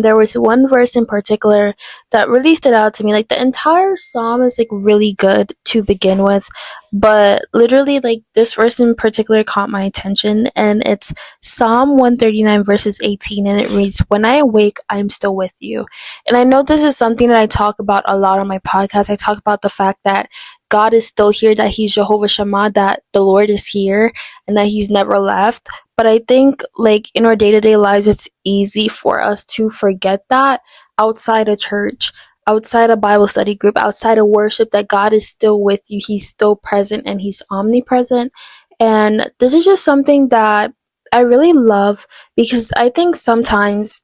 there was one verse in particular that really stood out to me. Like the entire psalm is like really good to begin with, but literally like this verse in particular caught my attention, and it's Psalm 139 verses 18, and it reads, "When I awake, I'm still with you." And I know this is something that I talk about a lot on my podcast. I talk about the fact that God is still here, that He's Jehovah Shammah, that the Lord is here, and that He's never left. But I think, like, in our day to day lives, it's easy for us to forget that outside of church, outside a Bible study group, outside of worship, that God is still with you. He's still present and He's omnipresent. And this is just something that I really love, because I think sometimes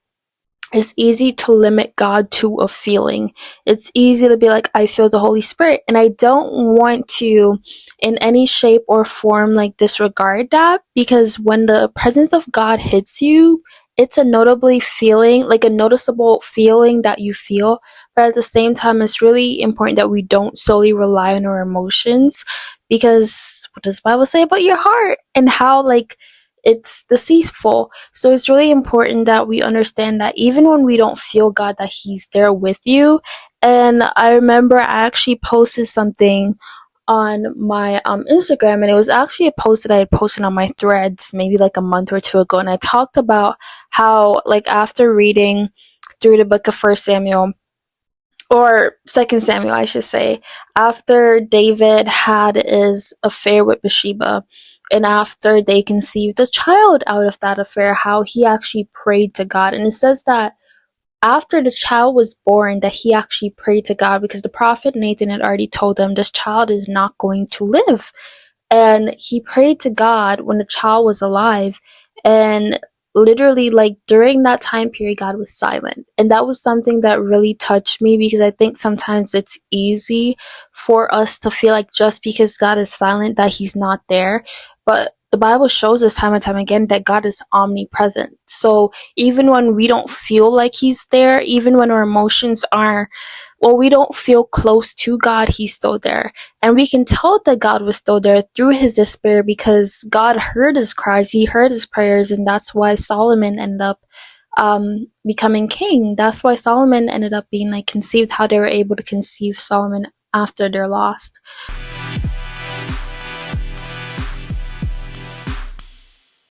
it's easy to limit God to a feeling. It's easy to be like, I feel the Holy Spirit. And I don't want to, in any shape or form, like disregard that, because when the presence of God hits you, it's a notably feeling, like a noticeable feeling that you feel. But at the same time, it's really important that we don't solely rely on our emotions, because what does the Bible say about your heart and how, like, it's deceitful? So it's really important that we understand that even when we don't feel God, that He's there with you. And I remember I actually posted something on my Instagram, and it was actually a post that I had posted on my threads maybe like a month or two ago, and I talked about how, like, after reading through the book of First Samuel, or Second Samuel, I should say, after David had his affair with Bathsheba, and after they conceived a child out of that affair, how he actually prayed to God. And it says that after the child was born, that he actually prayed to God, because the prophet Nathan had already told him this child is not going to live. And he prayed to God when the child was alive, and literally, like, during that time period, God was silent. And that was something that really touched me, because I think sometimes it's easy for us to feel like just because God is silent that He's not there. But the Bible shows us time and time again that God is omnipresent. So even when we don't feel like He's there, even when our emotions are, well, we don't feel close to God, He's still there. And we can tell that God was still there through His despair, because God heard his cries, He heard his prayers, and that's why Solomon ended up becoming king. That's why Solomon ended up being, like, conceived, how they were able to conceive Solomon after they're lost.